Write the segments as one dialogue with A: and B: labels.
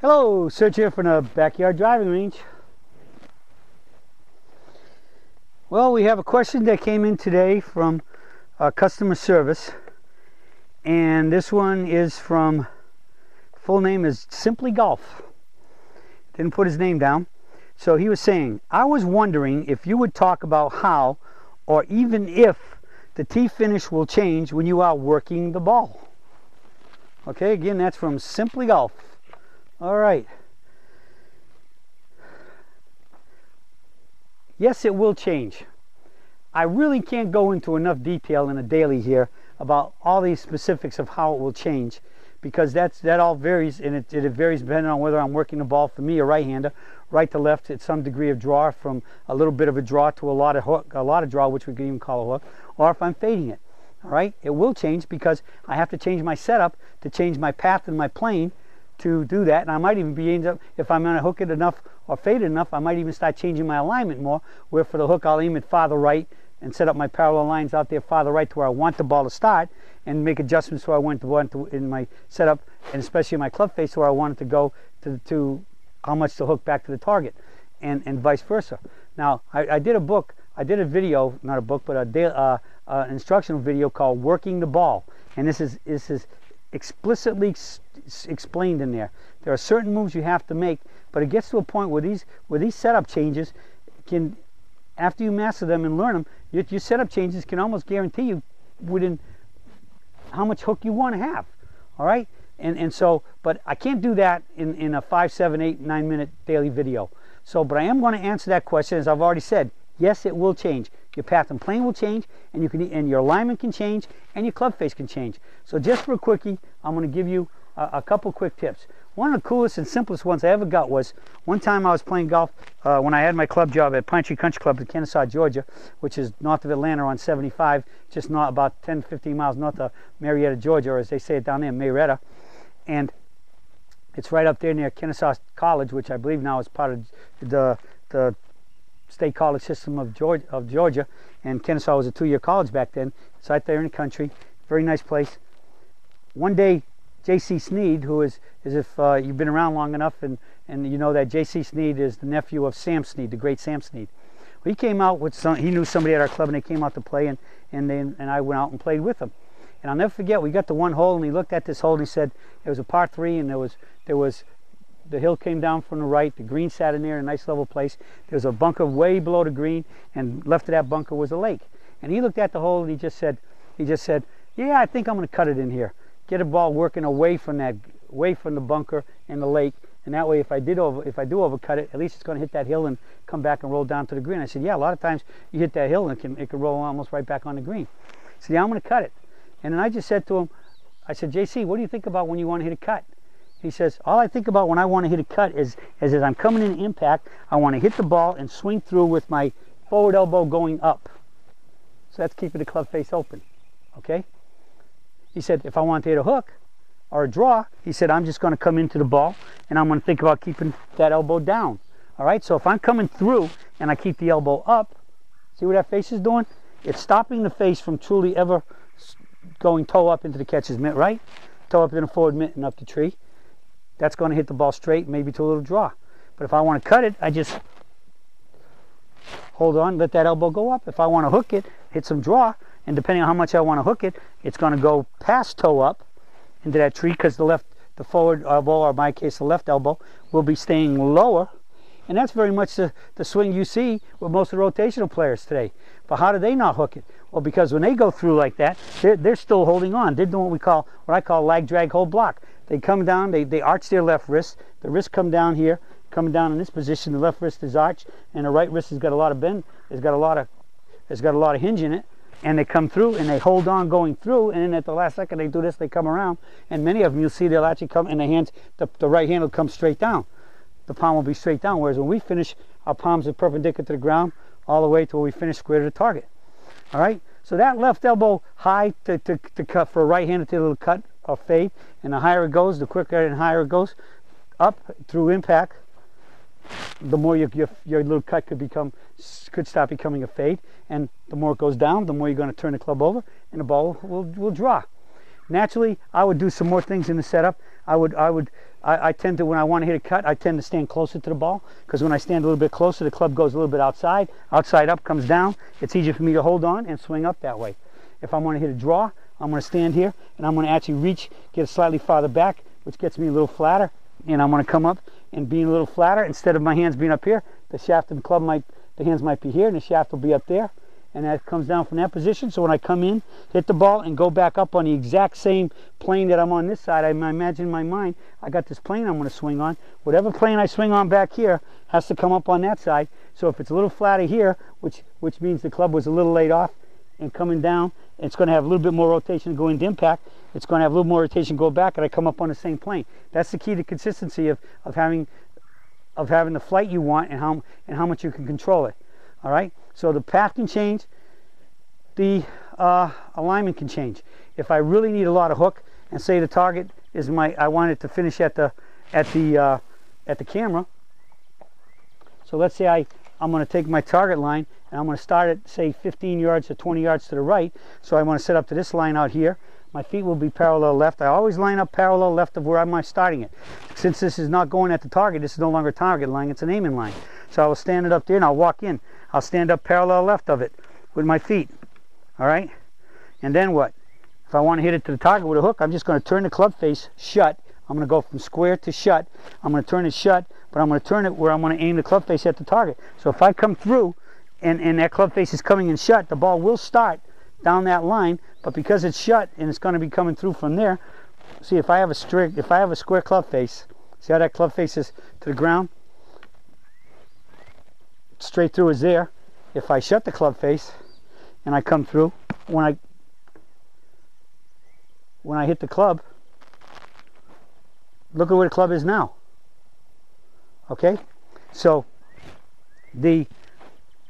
A: Hello, Serge here from the Backyard Driving Range. Well, we have a question that came in today from customer service, and this one is from, full name is Simply Golf. Didn't put his name down. So he was saying, I was wondering if you would talk about how, or even if, the tee finish will change when you are working the ball. Okay, again, that's from Simply Golf. All right. Yes, it will change. I really can't go into enough detail in a daily here about all these specifics of how it will change, because that all varies, and it varies depending on whether I'm working the ball, for me, a right-hander, right to left at some degree of draw, from a little bit of a draw to a lot of draw, which we could even call a hook, or if I'm fading it. All right, it will change because I have to change my setup to change my path and my plane to do that, and I might even be if I'm going to hook it enough or fade it enough, I might even start changing my alignment more, where for the hook I'll aim it farther right and set up my parallel lines out there farther right to where I want the ball to start, and make adjustments where I want to in my setup, and especially in my club face where I want it to go to how much to hook back to the target, and vice versa. Now I did a video, not a book, but an instructional video called Working the Ball, and this is explicitly explained in there. There are certain moves you have to make, but it gets to a point where these setup changes can, after you master them and learn them, your setup changes can almost guarantee you within how much hook you want to have. All right, and so, but I can't do that in a 5, 7, 8, 9 minute daily video. So, but I am going to answer that question, as I've already said. Yes, it will change. Your path and plane will change, and your alignment can change, and your club face can change. So just for a quickie, I'm going to give you a couple quick tips. One of the coolest and simplest ones I ever got was, one time I was playing golf when I had my club job at Pine Tree Country Club in Kennesaw, Georgia, which is north of Atlanta on 75, just not about 10, 15 miles north of Marietta, Georgia, or as they say it down there, Marietta. And it's right up there near Kennesaw College, which I believe now is part of the state college system of Georgia, and Kennesaw was a 2-year college back then. It's right there in the country, very nice place. One day, J.C. Sneed, who is if you've been around long enough, and you know that J.C. Sneed is the nephew of Sam Sneed, the great Sam Sneed. Well, he came out with he knew somebody at our club, and they came out to play, and I went out and played with them. And I'll never forget, we got to one hole, and he looked at this hole, and he said it was a par 3, and there was the hill came down from the right, the green sat in there in a nice level place. There was a bunker way below the green, and left of that bunker was a lake. And he looked at the hole, and he just said, yeah, I think I'm going to cut it in here. Get a ball working away from the bunker and the lake, and that way if I do overcut it, at least it's going to hit that hill and come back and roll down to the green. I said, yeah, a lot of times you hit that hill and it can roll almost right back on the green. He said, yeah, I'm going to cut it. And then I just said to him, I said, JC, what do you think about when you want to hit a cut? He says, all I think about when I want to hit a cut is as I'm coming in impact, I want to hit the ball and swing through with my forward elbow going up. So that's keeping the club face open, okay? He said, if I want to hit a hook or a draw, he said, I'm just going to come into the ball, and I'm going to think about keeping that elbow down. All right, so if I'm coming through and I keep the elbow up, see what that face is doing? It's stopping the face from truly ever going toe up into the catcher's mitt, right? Toe up in the forward mitt and up the tree. That's going to hit the ball straight, maybe to a little draw. But if I want to cut it, I just hold on, let that elbow go up. If I want to hook it, hit some draw, and depending on how much I want to hook it, it's going to go past toe up into that tree, because the forward elbow, or in my case the left elbow, will be staying lower. And that's very much the swing you see with most of the rotational players today. But how do they not hook it? Well, because when they go through like that, they're still holding on. They're doing what I call lag, drag, hold, block. They come down, they arch their left wrist. The wrist come down here, coming down in this position. The left wrist is arched, and the right wrist has got a lot of bend. It's got a lot of hinge in it. And they come through, and they hold on going through, and then at the last second they do this, they come around, and many of them you'll see they'll actually come, and the hands, the right hand will come straight down. The palm will be straight down, whereas when we finish, our palms are perpendicular to the ground all the way to where we finish square to the target. All right, so that left elbow high to cut for a right hander to a little cut or fade, and the higher it goes, the quicker and higher it goes up through impact, the more your little cut could stop becoming a fade, and the more it goes down, the more you're going to turn the club over, and the ball will draw. Naturally, I would do some more things in the setup. I tend to, when I want to hit a cut, I tend to stand closer to the ball, because when I stand a little bit closer, the club goes a little bit outside up, comes down. It's easier for me to hold on and swing up that way. If I want to hit a draw, I'm going to stand here, and I'm going to actually reach, get slightly farther back, which gets me a little flatter, and I'm going to come up and be a little flatter. Instead of my hands being up here, the shaft of the club the hands might be here, and the shaft will be up there. And that comes down from that position. So when I come in, hit the ball, and go back up on the exact same plane that I'm on this side, I imagine in my mind, I got this plane I'm going to swing on. Whatever plane I swing on back here has to come up on that side. So if it's a little flatter here, which means the club was a little laid off and coming down, it's going to have a little bit more rotation going to impact. It's going to have a little more rotation go back, and I come up on the same plane. That's the key to consistency of having the flight you want, and how much you can control it. All right, so the path can change, the alignment can change. If I really need a lot of hook, and say the target is I want it to finish at the camera. So let's say I'm going to take my target line, and I'm going to start at, say, 15 yards to 20 yards to the right. So I want to set up to this line out here. My feet will be parallel left. I always line up parallel left of where I'm starting it. Since this is not going at the target, this is no longer a target line, it's an aiming line. So I will stand it up there, and I'll walk in. I'll stand up parallel left of it with my feet. All right? And then what? If I want to hit it to the target with a hook, I'm just going to turn the club face shut. I'm going to go from square to shut. I'm going to turn it shut, but I'm going to turn it where I'm going to aim the club face at the target. So if I come through and that club face is coming in shut, the ball will start down that line, but because it's shut and it's going to be coming through from there, see, if I have a square club face, see how that club face is to the ground? Straight through is there. If I shut the club face and I come through, when I hit the club, look at where the club is now. Okay, so a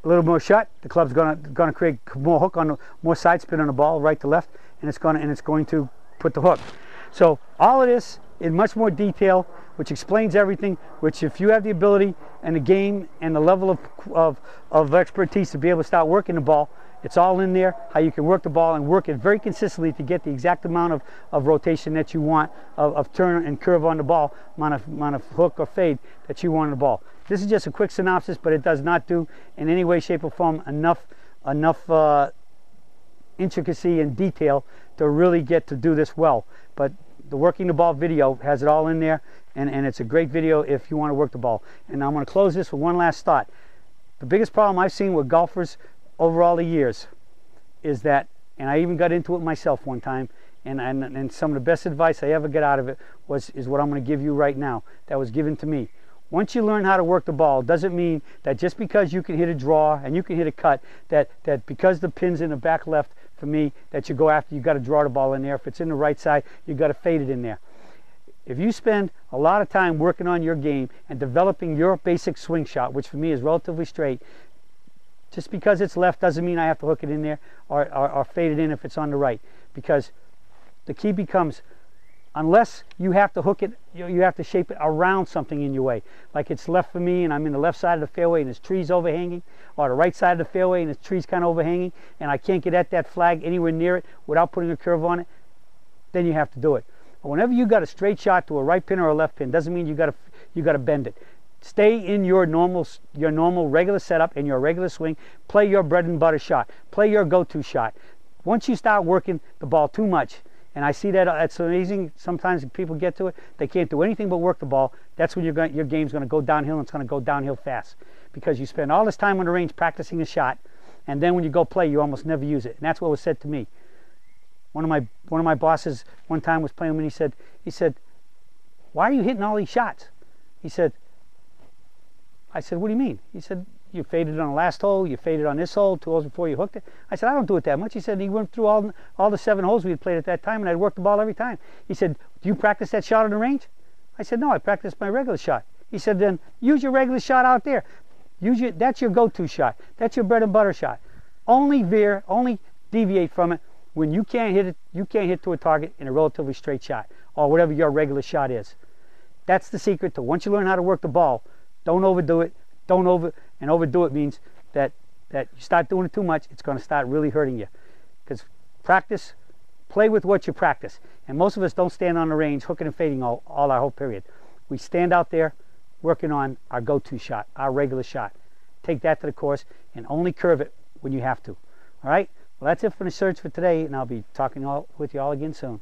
A: little more shut, the club's gonna create more hook on more side spin on the ball, right to left, and it's going to put the hook. So all of this in much more detail, which explains everything, which if you have the ability and the game and the level of expertise to be able to start working the ball, it's all in there, how you can work the ball and work it very consistently to get the exact amount of rotation that you want, of turn and curve on the ball, amount of hook or fade that you want on the ball. This is just a quick synopsis, but it does not do in any way, shape, or form enough intricacy and detail to really get to do this well. But the Working the Ball video has it all in there, and it's a great video if you want to work the ball. And I'm going to close this with one last thought. The biggest problem I've seen with golfers over all the years is that, and I even got into it myself one time, and some of the best advice I ever got out of it is what I'm going to give you right now, that was given to me. Once you learn how to work the ball, it doesn't mean that just because you can hit a draw and you can hit a cut, that because the pin's in the back left, for me, that you got to draw the ball in there. If it's in the right side, you got to fade it in there. If you spend a lot of time working on your game and developing your basic swing shot, which for me is relatively straight, just because it's left doesn't mean I have to hook it in there or fade it in if it's on the right. Because the key becomes, unless you have to hook it, you have to shape it around something in your way. Like it's left for me and I'm in the left side of the fairway and there's trees overhanging, or the right side of the fairway and there's trees kind of overhanging, and I can't get at that flag anywhere near it without putting a curve on it, then you have to do it. But whenever you got a straight shot to a right pin or a left pin, doesn't mean you got to bend it. Stay in your normal regular setup and your regular swing. Play your bread and butter shot. Play your go-to shot. Once you start working the ball too much, and I see that it's amazing, sometimes people get to it, they can't do anything but work the ball, that's when your game's going to go downhill, and it's going to go downhill fast. Because you spend all this time on the range practicing the shot, and then when you go play, you almost never use it. And that's what was said to me. One of my bosses one time was playing with me, he said, "Why are you hitting all these shots?" I said, "What do you mean?" He said, "You faded on the last hole, you faded on this hole, 2 holes before you hooked it." I said, "I don't do it that much." He said, he went through all the 7 holes we had played at that time, and I'd worked the ball every time. He said, "Do you practice that shot on the range?" I said, "No, I practice my regular shot." He said, "Then use your regular shot out there. That's your go-to shot. That's your bread and butter shot. Only deviate from it when you can't hit it. You can't hit to a target in a relatively straight shot, or whatever your regular shot is. That's the secret to, once you learn how to work the ball, don't overdo it. And overdo it means that you start doing it too much, it's going to start really hurting you. Because practice play with what you practice. And most of us don't stand on the range hooking and fading all our whole period. We stand out there working on our go-to shot, our regular shot. Take that to the course and only curve it when you have to. All right? Well, that's it for the search for today, and I'll be talking with you all again soon.